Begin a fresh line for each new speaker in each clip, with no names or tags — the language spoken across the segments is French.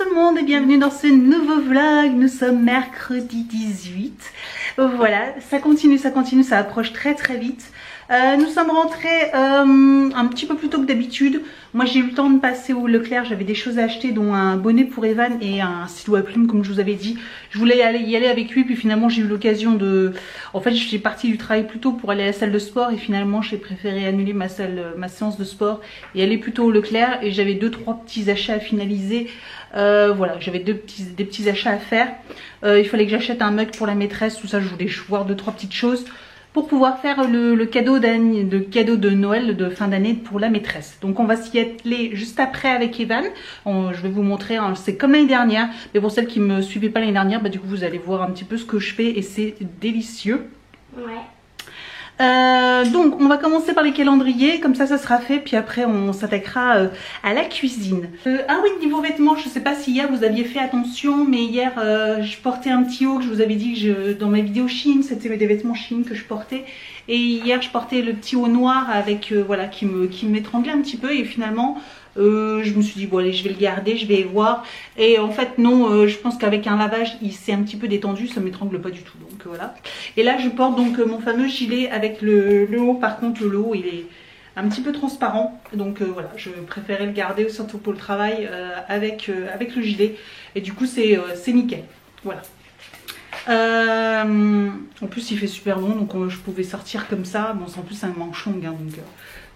tout le monde et bienvenue dans ce nouveau vlog. Nous sommes mercredi 18. Voilà, ça continue, ça approche très vite. Nous sommes rentrés un petit peu plus tôt que d'habitude. Moi j'ai eu le temps de passer au Leclerc, j'avais des choses à acheter dont un bonnet pour Evan et un stylo à plume comme je vous avais dit. Je voulais y aller avec lui puis finalement j'ai eu l'occasion de... En fait je suis partie du travail plus tôt pour aller à la salle de sport et finalement j'ai préféré annuler ma séance de sport et aller plutôt au Leclerc et j'avais 2-3 petits achats à finaliser. Voilà, j'avais des petits achats à faire. Il fallait que j'achète un mug pour la maîtresse, tout ça, je voulais voir 2-3 petites choses pour pouvoir faire le cadeau de Noël de fin d'année pour la maîtresse. Donc on va s'y atteler juste après avec Evan. Je vais vous montrer, hein, c'est comme l'année dernière, mais pour celles qui ne me suivaient pas l'année dernière, bah, du coup vous allez voir un petit peu ce que je fais et c'est délicieux. Ouais. Donc on va commencer par les calendriers, comme ça sera fait, puis après on s'attaquera à la cuisine. Ah oui, niveau vêtements, je sais pas si hier vous aviez fait attention, mais hier je portais un petit haut que je vous avais dit que dans ma vidéo Shein, c'était des vêtements Shein que je portais. Et hier je portais le petit haut noir avec voilà, qui m'étranglait un petit peu et finalement je me suis dit bon allez je vais le garder, je vais voir. Et en fait non, je pense qu'avec un lavage il s'est un petit peu détendu, ça m'étrangle pas du tout, donc voilà. Et là je porte donc mon fameux gilet avec le haut, par contre le haut il est un petit peu transparent, donc voilà, je préférais le garder surtout pour le travail avec le gilet et du coup c'est nickel, voilà. En plus il fait super bon donc je pouvais sortir comme ça, bon c'est en plus un manche long hein, donc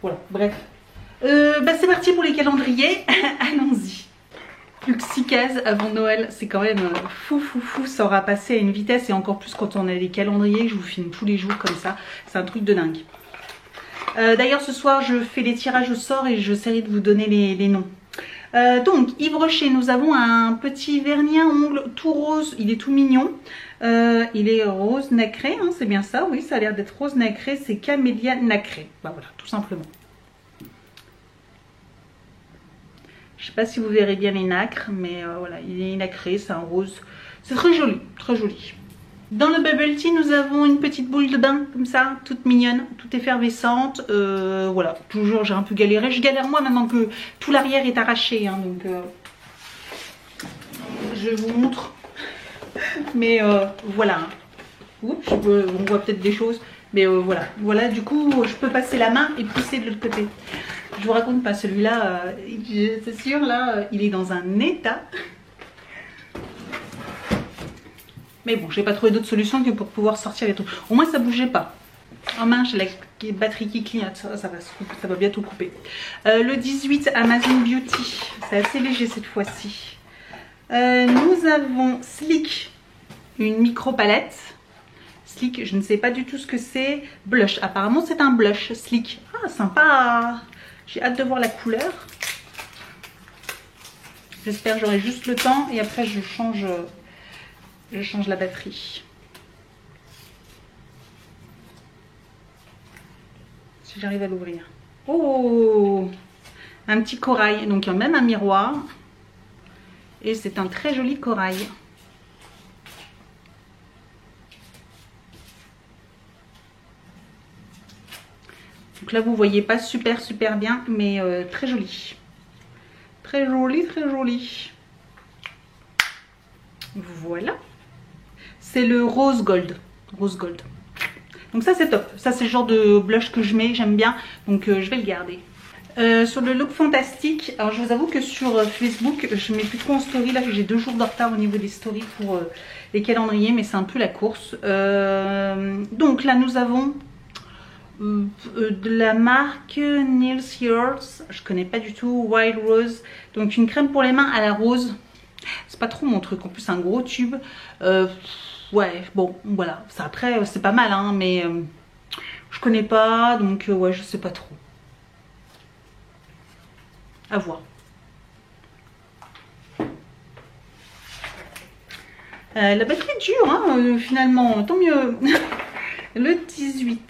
voilà, bref. Bah c'est parti pour les calendriers. Allons-y. Plus que 6 cases avant Noël, c'est quand même fou, ça aura passé à une vitesse et encore plus quand on a les calendriers, je vous filme tous les jours comme ça, c'est un truc de dingue. D'ailleurs ce soir je fais les tirages au sort et j'essaierai de vous donner les noms. Donc Yves Rocher, nous avons un petit vernis à ongles tout rose, il est tout mignon. Il est rose nacré, hein, c'est bien ça, oui ça a l'air d'être rose nacré, c'est Camélia nacré, bah voilà, tout simplement. Je sais pas si vous verrez bien les nacres, mais voilà, il est nacré, c'est un rose. C'est très joli, très joli. Dans le bubble tea, nous avons une petite boule de bain, comme ça, toute mignonne, toute effervescente. Voilà, toujours j'ai un peu galéré. Je galère moi maintenant que tout l'arrière est arraché, hein, donc je vous montre. Mais voilà. Oups, on voit peut-être des choses, mais voilà. Voilà, du coup, je peux passer la main et pousser de l'autre côté. Je vous raconte pas, celui-là, c'est sûr, là, il est dans un état. Mais bon, j'ai pas trouvé d'autre solution que pour pouvoir sortir les trucs. Au moins, ça bougeait pas. En main, j'ai la batterie qui clignote, ça va bientôt couper. Le 18 Amazon Beauty, c'est assez léger cette fois-ci. Nous avons Sleek, une micro palette. Sleek, je ne sais pas du tout ce que c'est. Blush, apparemment c'est un blush Sleek. Ah, sympa. J'ai hâte de voir la couleur. J'espère que j'aurai juste le temps et après je change la batterie. Si j'arrive à l'ouvrir. Oh, un petit corail. Donc il y a même un miroir. Et c'est un très joli corail. Donc là vous voyez pas super bien, mais très joli. Très joli. Voilà. C'est le rose gold. Donc ça c'est top. Ça c'est le genre de blush que je mets, j'aime bien. Donc je vais le garder. Sur le look fantastique, alors je vous avoue que sur Facebook je mets plus trop en story. Là j'ai 2 jours de retard au niveau des stories pour les calendriers, mais c'est un peu la course. Donc là nous avons de la marque Nails Yours, je connais pas du tout, Wild Rose, donc une crème pour les mains à la rose. C'est pas trop mon truc, en plus un gros tube. Ouais, bon voilà, ça après c'est pas mal hein, mais je connais pas, donc ouais je sais pas trop. À voir. La batterie est dure hein, finalement, tant mieux. Le 18.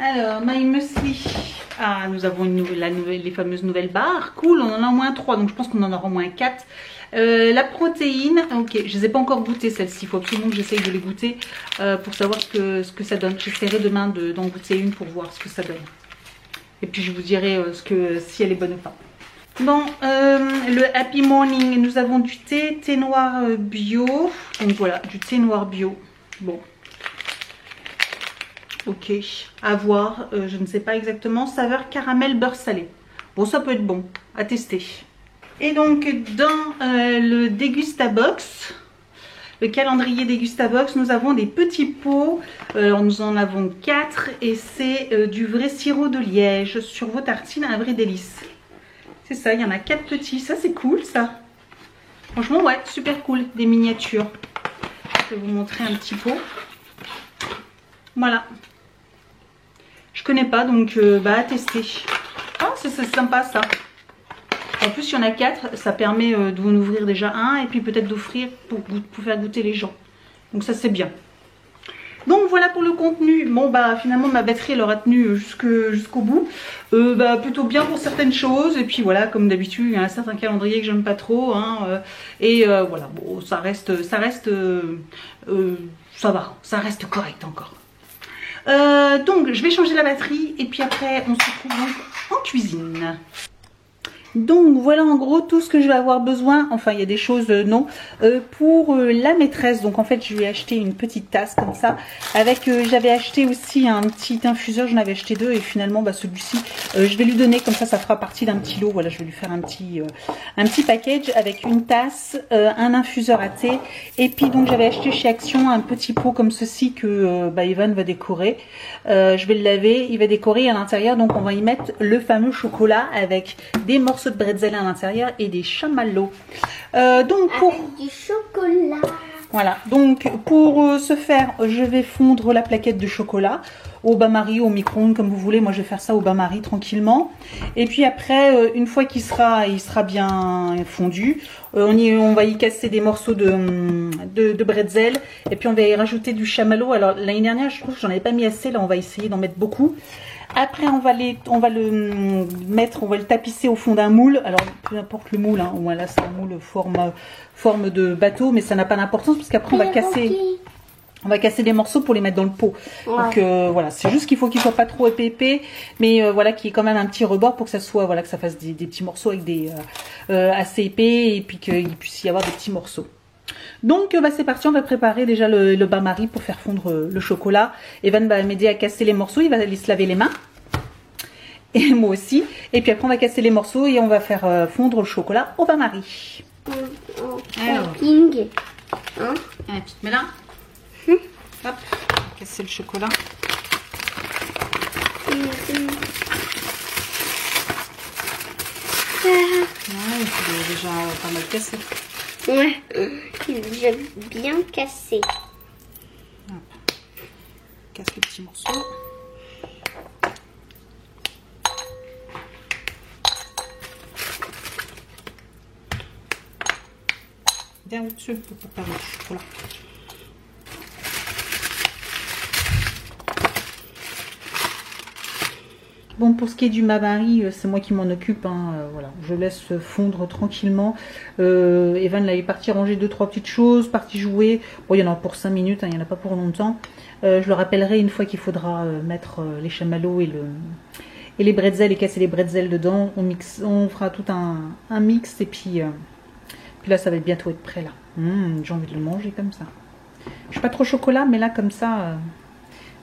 Alors, My Muesli. Ah, nous avons les fameuses nouvelles barres. Cool, on en a au moins 3, donc je pense qu'on en aura au moins 4. La protéine, ok, je ne les ai pas encore goûtées celles-ci. Il faut absolument que j'essaye de les goûter pour savoir ce que ça donne. J'essaierai demain d'en goûter une pour voir ce que ça donne. Et puis je vous dirai si elle est bonne ou pas. Dans le Happy Morning, nous avons du thé noir bio. Donc voilà, du thé noir bio. Bon. Ok, à voir. Je ne sais pas exactement. Saveur caramel beurre salé. Bon, ça peut être bon. À tester. Et donc, dans le Dégustabox, le calendrier Dégustabox, nous avons des petits pots. Nous en avons 4 et c'est du vrai sirop de liège sur vos tartines, un vrai délice. C'est ça, il y en a 4 petits. Ça, c'est cool, ça. Franchement, ouais, super cool. Des miniatures. Je vais vous montrer un petit pot. Voilà. Je connais pas, donc à tester. Ah, c'est sympa, ça. En plus, il y en a 4. Ça permet de vous en ouvrir déjà un et puis peut-être d'offrir pour faire goûter les gens. Donc ça, c'est bien. Donc voilà pour le contenu. Bon finalement ma batterie elle aura tenu jusqu'au bout. Plutôt bien pour certaines choses. Et puis voilà, comme d'habitude, il y a un certain calendrier que j'aime pas trop. Hein, voilà, bon, ça va, ça reste correct encore. Donc je vais changer la batterie et puis après on se retrouve donc en cuisine. Donc voilà en gros tout ce que je vais avoir besoin, enfin il y a des choses non, pour la maîtresse. Donc en fait je lui ai acheté une petite tasse comme ça, avec j'avais acheté aussi un petit infuseur, j'en avais acheté 2 et finalement celui-ci je vais lui donner, comme ça fera partie d'un petit lot. Voilà, je vais lui faire un petit package avec une tasse, un infuseur à thé, et puis donc j'avais acheté chez Action un petit pot comme ceci que Evan va décorer. Je vais le laver, il va décorer à l'intérieur, donc on va y mettre le fameux chocolat avec des morceaux de bretzel à l'intérieur et des chamallows. Donc pour
du chocolat.
Voilà, donc pour ce faire, je vais fondre la plaquette de chocolat au bain-marie, au micro-ondes, comme vous voulez. Moi, je vais faire ça au bain-marie tranquillement. Et puis après, une fois qu'il sera bien fondu, on va y casser des morceaux de bretzel. Et puis on va y rajouter du chamallow. Alors l'année dernière, je trouve que j'en avais pas mis assez. Là, on va essayer d'en mettre beaucoup. Après, on va le tapisser au fond d'un moule. Alors, peu importe le moule, hein. Voilà, c'est un moule forme de bateau, mais ça n'a pas d'importance parce qu'après, on va casser des morceaux pour les mettre dans le pot. Ouais. Donc, voilà, c'est juste qu'il faut qu'il soit pas trop épais, mais voilà, qu'il y ait quand même un petit rebord pour que ça soit, voilà, que ça fasse des petits morceaux avec assez épais et puis qu'il puisse y avoir des petits morceaux. Donc c'est parti, on va préparer déjà le bain-marie pour faire fondre le chocolat. Evan va m'aider à casser les morceaux, il va aller se laver les mains. Et moi aussi. Et puis après on va casser les morceaux et on va faire fondre le chocolat au bain-marie. Alors,
ping. Hein?
Allez, tu te mets là. Hop, on va casser le chocolat. Ouais, il est déjà pas mal cassé.
Ouais, il est déjà bien cassé.
Hop. Casse les petits morceaux. Viens au-dessus pour faire le chocolat. Bon, pour ce qui est du bain-marie, c'est moi qui m'en occupe. Hein, voilà, je laisse fondre tranquillement. Evan là, il est parti ranger 2-3 petites choses, parti jouer. Bon, il y en a pour 5 minutes, hein, il n'y en a pas pour longtemps. Je le rappellerai une fois qu'il faudra mettre les chamallows et les bretzels et casser les bretzels dedans. On fera tout un mix et puis là, ça va bientôt être prêt là. J'ai envie de le manger comme ça. Je suis pas trop chocolat, mais là comme ça,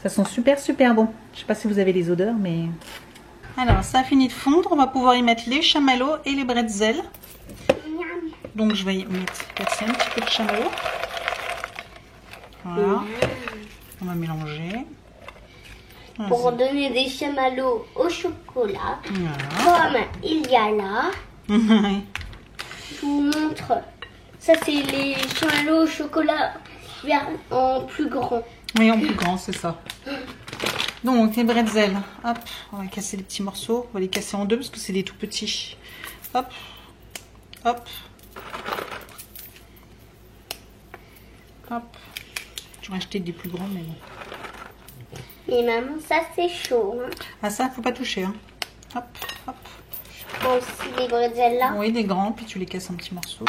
ça sent super bon. Je sais pas si vous avez les odeurs, mais... Alors, ça a fini de fondre. On va pouvoir y mettre les chamallows et les bretzels. Donc, je vais y mettre un petit peu de chamallows. Voilà. On va mélanger.
Pour donner des chamallows au chocolat. Voilà. Comme il y a là. Je vous montre. Ça, c'est les chamallows au chocolat en plus grand.
Oui, en plus grand, c'est ça. Donc, les bretzels, hop, on va casser les petits morceaux. On va les casser en deux parce que c'est des tout petits. Hop, hop, hop. J'aurais acheté des plus grands, mais bon.
Mais maman, ça c'est chaud. Hein.
Ah, ça, faut pas toucher. Hein. Hop, hop.
Je prends aussi les bretzels là.
Oui, des grands, puis tu les casses en petits morceaux.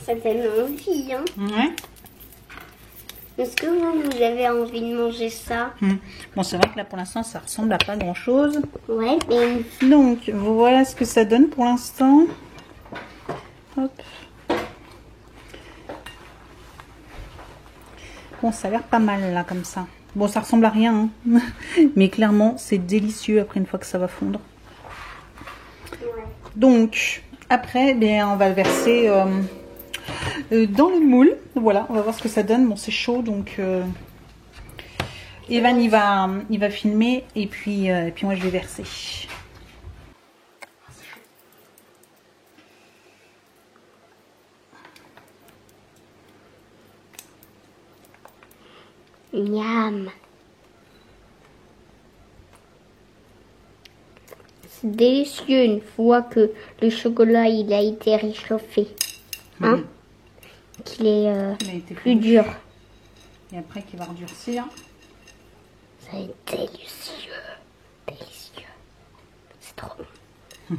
Ça donne envie, hein.
Ouais.
Est-ce que vous avez envie de manger ça?
Bon, c'est vrai que là pour l'instant ça ressemble à pas grand chose.
Ouais, mais...
Donc voilà ce que ça donne pour l'instant. Hop. Bon, ça a l'air pas mal là comme ça. Bon, ça ressemble à rien, hein. Mais clairement c'est délicieux après une fois que ça va fondre.
Ouais.
Donc après, bien, on va le verser dans le moule. Voilà, on va voir ce que ça donne. Bon, c'est chaud, donc Evan il va filmer et puis moi je vais verser.
Miam. C'est délicieux une fois que le chocolat il a été réchauffé. Hein? Qu'il est
Il a été
plus dur.
Et après qu'il va redurcir.
Ça va être délicieux. Délicieux. C'est trop bon.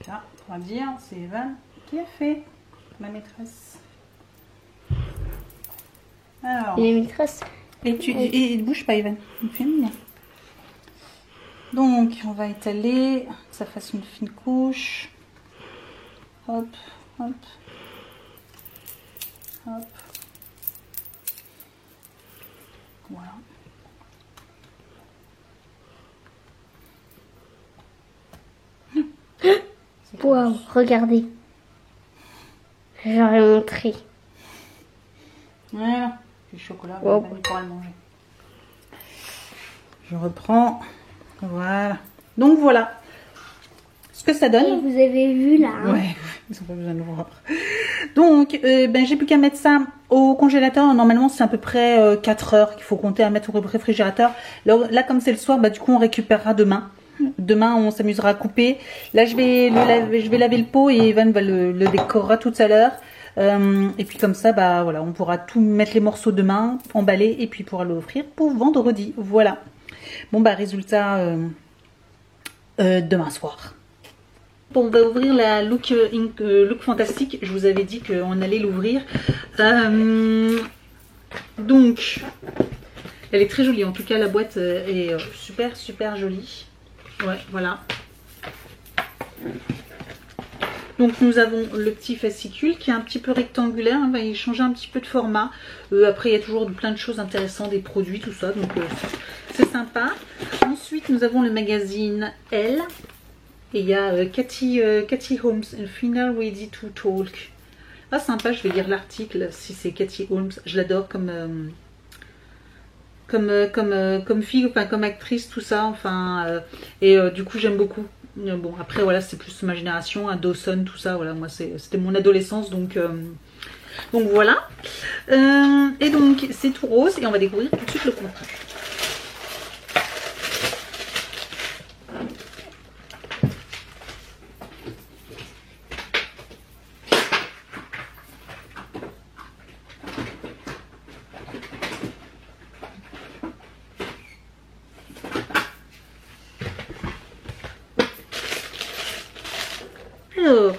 Là, on va dire, c'est Evan qui a fait, ma maîtresse. Alors,
Les maîtresses.
et bouge pas Evan, il filme bien. Donc on va étaler, que ça fasse une fine couche. Hop, hop, hop. Voilà.
Waouh, regardez. J'aurais montré.
Voilà, du chocolat,
Wow.
on pourra le manger. Je reprends. Voilà. Donc voilà ce que ça
Et
donne.
vous avez vu là. Hein?
Ouais, ils n'ont pas besoin de voir. Donc, j'ai plus qu'à mettre ça au congélateur. Normalement, c'est à peu près 4 heures qu'il faut compter à mettre au réfrigérateur. Là comme c'est le soir, du coup, on récupérera demain. Demain, on s'amusera à couper. Là, je vais laver le pot et Evan va le décorera tout à l'heure. Et puis comme ça, voilà, on pourra tout mettre les morceaux demain, emballer et puis pourra l'offrir pour vendredi. Voilà. Bon, résultat demain soir. Bon, on va ouvrir la Look Fantastique. Je vous avais dit qu'on allait l'ouvrir. Donc, elle est très jolie. En tout cas, la boîte est super, super jolie. Ouais, voilà. Donc, nous avons le petit fascicule qui est un petit peu rectangulaire. On va y changer un petit peu de format. Après, il y a toujours plein de choses intéressantes, des produits, tout ça. Donc, c'est sympa. Ensuite, nous avons le magazine Elle. Et il y a Cathy Holmes, A Final Ready to Talk. Ah, sympa, je vais lire l'article si c'est Cathy Holmes. Je l'adore comme fille, enfin comme actrice, tout ça. Enfin, du coup, j'aime beaucoup. Bon, après, voilà, c'est plus ma génération, hein, Dawson, tout ça. Voilà, moi, c'était mon adolescence, donc voilà. Et donc, c'est tout rose et on va découvrir tout de suite le contenu. Alors,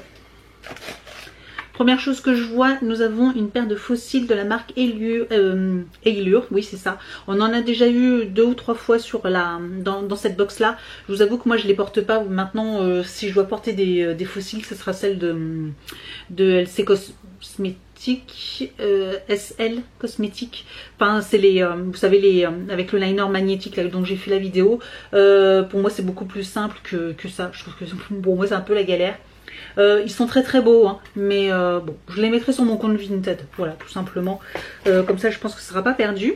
première chose que je vois, nous avons une paire de fossiles de la marque Eylure, oui c'est ça. On en a déjà eu 2 ou 3 fois sur dans cette box là. Je vous avoue que moi je les porte pas. Maintenant, si je dois porter des fossiles, ce sera celle de LC Cosmétique, SL Cosmétique. Enfin, c'est les, vous savez, les avec le liner magnétique là, dont j'ai fait la vidéo. Pour moi, c'est beaucoup plus simple que ça. Je trouve que pour moi, c'est un peu la galère. Ils sont très très beaux, hein, mais bon, je les mettrai sur mon compte Vinted, voilà, tout simplement. Comme ça, je pense que ça sera pas perdu.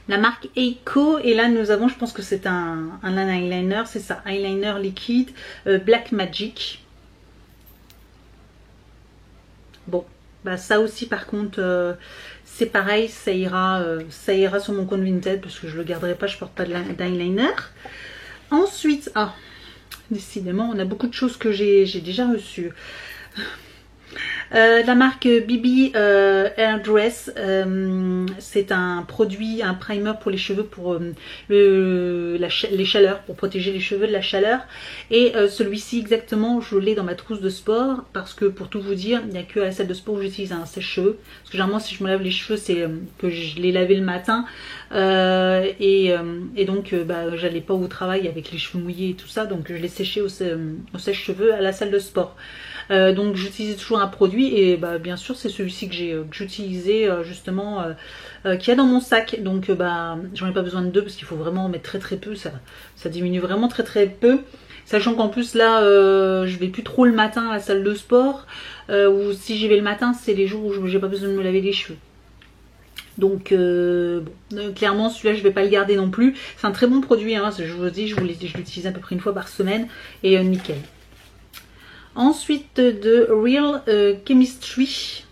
La marque Eiko, et là nous avons, je pense que c'est un eyeliner, c'est ça, eyeliner liquide, Black Magic. Bon, ça aussi par contre, c'est pareil, ça ira sur mon compte Vinted parce que je le garderai pas, je porte pas d'eyeliner. Ensuite, décidément, on a beaucoup de choses que j'ai déjà reçues. La marque BB Hairdress, c'est un produit, un primer pour les cheveux, pour les chaleurs, pour protéger les cheveux de la chaleur. Et celui-ci exactement, je l'ai dans ma trousse de sport parce que pour tout vous dire, il n'y a que à la salle de sport où j'utilise un sèche-cheveux. Parce que généralement si je me lave les cheveux, c'est que je les lavais le matin et donc j'allais pas au travail avec les cheveux mouillés et tout ça, donc je les séchais au sèche-cheveux à la salle de sport. Donc j'utilisais toujours un produit et bien sûr c'est celui-ci que j'utilisais justement qu'il y a dans mon sac. Donc j'en ai pas besoin de deux parce qu'il faut vraiment en mettre très peu, ça diminue vraiment très peu. Sachant qu'en plus là je vais plus trop le matin à la salle de sport, ou si j'y vais le matin c'est les jours où j'ai pas besoin de me laver les cheveux. Donc clairement celui-là je vais pas le garder non plus. C'est un très bon produit, hein, je vous dis, je l'utilise à peu près une fois par semaine et nickel. Ensuite de Real Chemistry,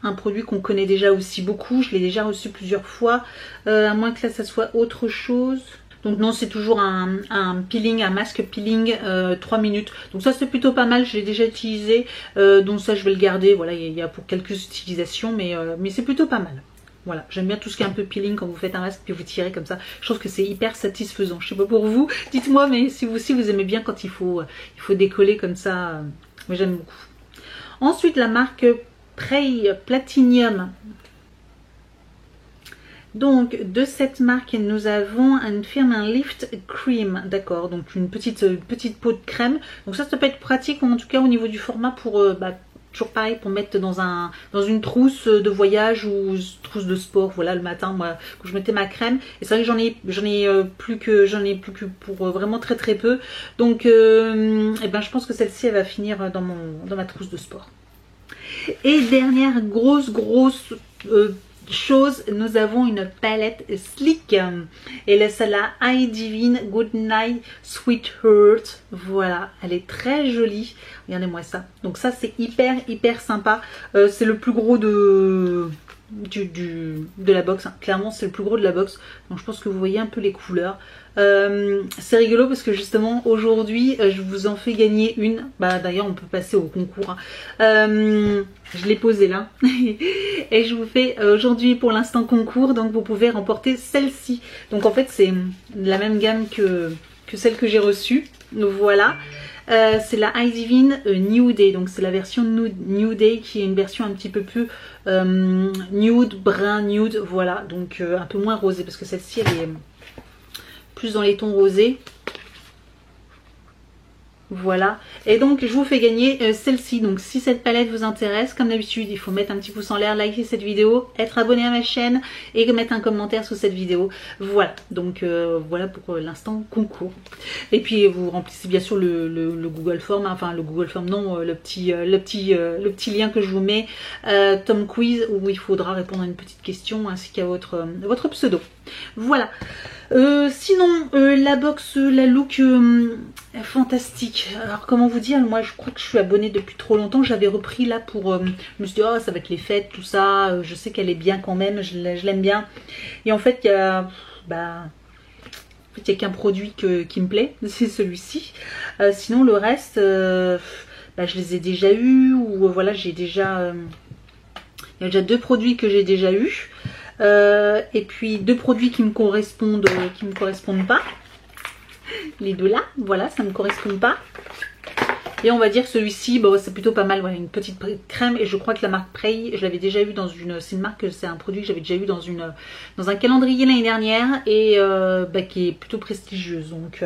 un produit qu'on connaît déjà aussi beaucoup, je l'ai déjà reçu plusieurs fois, à moins que là ça soit autre chose. Donc non, c'est toujours un peeling, un masque peeling 3 minutes. Donc ça c'est plutôt pas mal, je l'ai déjà utilisé, donc ça je vais le garder. Voilà, il y a pour quelques utilisations, mais c'est plutôt pas mal. Voilà, j'aime bien tout ce qui est un peu peeling quand vous faites un masque puis vous tirez comme ça. Je trouve que c'est hyper satisfaisant. Je sais pas pour vous, dites-moi, mais si vous aussi vous aimez bien quand il faut décoller comme ça, moi j'aime beaucoup. Ensuite la marque Prey Platinum. Donc de cette marque nous avons une firme, un Lift Cream, d'accord, donc une petite peau de crème. Donc ça peut être pratique en tout cas au niveau du format pour toujours pareil pour mettre dans une trousse de voyage ou trousse de sport. Voilà, le matin moi quand je mettais ma crème, et c'est vrai que j'en ai plus que pour vraiment très peu. Donc je pense que celle-ci elle va finir dans ma trousse de sport. Et dernière grosse chose, nous avons une palette Sleek et là c'est la Eye Divine Good Night Sweetheart. Voilà, elle est très jolie, regardez-moi ça. Donc ça c'est hyper sympa, c'est le plus gros de la box, hein. Clairement c'est le plus gros de la box, donc je pense que vous voyez un peu les couleurs. C'est rigolo parce que justement aujourd'hui je vous en fais gagner une. D'ailleurs on peut passer au concours, hein. Je l'ai posée là et je vous fais aujourd'hui pour l'instant concours, donc vous pouvez remporter celle-ci. Donc en fait c'est la même gamme que celle que j'ai reçue. Donc voilà, c'est la Eye Divine New Day, donc c'est la version New Day qui est une version un petit peu plus nude, brun nude, voilà, donc un peu moins rosé parce que celle-ci elle est plus dans les tons rosés. Voilà, et donc je vous fais gagner celle-ci. Donc si cette palette vous intéresse, comme d'habitude il faut mettre un petit pouce en l'air, liker cette vidéo, être abonné à ma chaîne et mettre un commentaire sous cette vidéo. Voilà, donc voilà pour l'instant concours. Et puis vous remplissez bien sûr le Google Form, hein, enfin le Google Form non, le petit lien que je vous mets, Tom Quiz, où il faudra répondre à une petite question ainsi qu'à votre pseudo. Voilà. Sinon la box, la look fantastique. Alors comment vous dire, moi je crois que je suis abonnée depuis trop longtemps. J'avais repris là pour je me suis dit oh ça va être les fêtes tout ça, je sais qu'elle est bien quand même, je l'aime bien. Et en fait il y a qu'un produit qui me plaît, c'est celui-ci. Sinon le reste je les ai déjà eu, ou voilà j'ai déjà il y a déjà 2 produits que j'ai déjà eu. Et puis 2 produits qui me correspondent pas. Les deux là, voilà, ça ne me correspond pas. Et on va dire que celui-ci, c'est plutôt pas mal. Voilà, une petite crème, et je crois que la marque Prey, je l'avais déjà eu dans une, c'est une marque, c'est un produit que j'avais déjà eu dans un calendrier l'année dernière, et qui est plutôt prestigieuse. Donc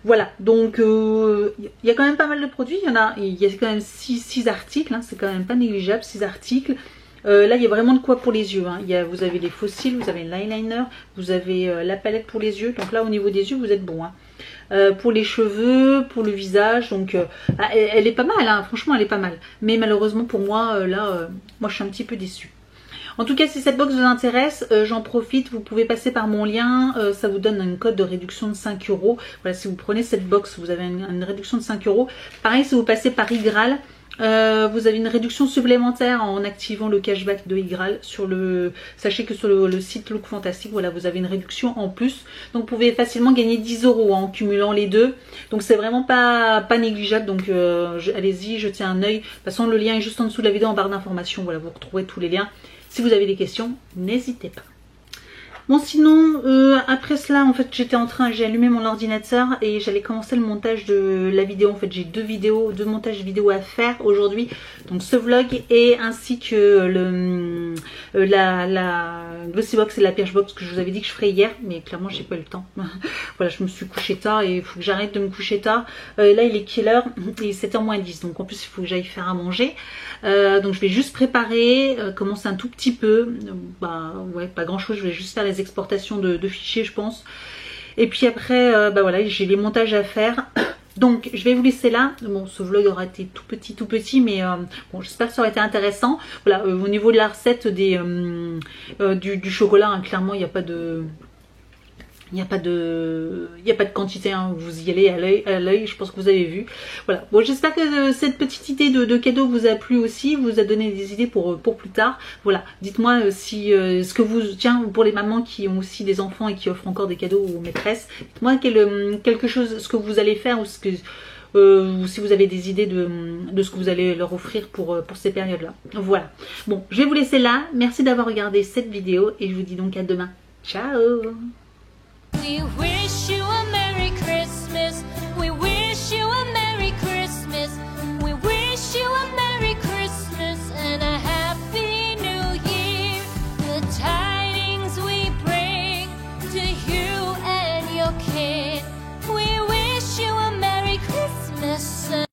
voilà, donc il y a quand même pas mal de produits. Il y a quand même 6 articles, hein, c'est quand même pas négligeable, 6 articles. Là il y a vraiment de quoi pour les yeux, hein. Vous avez les faux cils, vous avez l'eyeliner, vous avez la palette pour les yeux. Donc là au niveau des yeux vous êtes bon, hein. Pour les cheveux, pour le visage, donc elle est pas mal, hein. Franchement elle est pas mal. Mais malheureusement pour moi moi je suis un petit peu déçue. En tout cas si cette box vous intéresse, j'en profite, vous pouvez passer par mon lien, ça vous donne un code de réduction de 5 €. Voilà, si vous prenez cette box vous avez une réduction de 5 €. Pareil si vous passez par Igral, vous avez une réduction supplémentaire en activant le cashback de Igral sur le... Sachez que sur le site Look Fantastique, voilà, vous avez une réduction en plus. Donc vous pouvez facilement gagner 10 € en cumulant les deux. Donc c'est vraiment pas négligeable. Donc allez-y, jetez un œil. De toute façon, le lien est juste en dessous de la vidéo en barre d'informations. Voilà, vous retrouvez tous les liens. Si vous avez des questions, n'hésitez pas. Bon, sinon, après cela, en fait, j'ai allumé mon ordinateur et j'allais commencer le montage de la vidéo. En fait, j'ai deux montages vidéo à faire aujourd'hui. Donc, ce vlog et ainsi que la Glossybox et la Birchbox que je vous avais dit que je ferais hier. Mais clairement, j'ai pas eu le temps. Voilà, je me suis couchée tard et il faut que j'arrête de me coucher tard. Là, il est quelle heure? Il est 7h moins 10. Donc, en plus, il faut que j'aille faire à manger. Donc, je vais juste préparer, commencer un tout petit peu. Ouais, pas grand chose. Je vais juste faire les exportations de fichiers, je pense. Et puis après, voilà, j'ai les montages à faire. Donc je vais vous laisser là. Bon, ce vlog aura été tout petit, mais bon, j'espère que ça aurait été intéressant. Voilà, au niveau de la recette du chocolat, hein, clairement il n'y a pas de... Il n'y a pas de quantité, hein. Vous y allez à l'œil, je pense que vous avez vu. Voilà. Bon, j'espère que cette petite idée de cadeau vous a plu aussi, vous a donné des idées pour plus tard. Voilà. Dites-moi si ce que vous, tiens, pour les mamans qui ont aussi des enfants et qui offrent encore des cadeaux aux maîtresses, dites-moi quelque chose, ce que vous allez faire ou ce que ou si vous avez des idées de ce que vous allez leur offrir pour ces périodes-là. Voilà. Bon, je vais vous laisser là. Merci d'avoir regardé cette vidéo et je vous dis donc à demain. Ciao.
We wish you a Merry Christmas. We wish you a Merry Christmas. We wish you a Merry Christmas and a Happy New Year. The time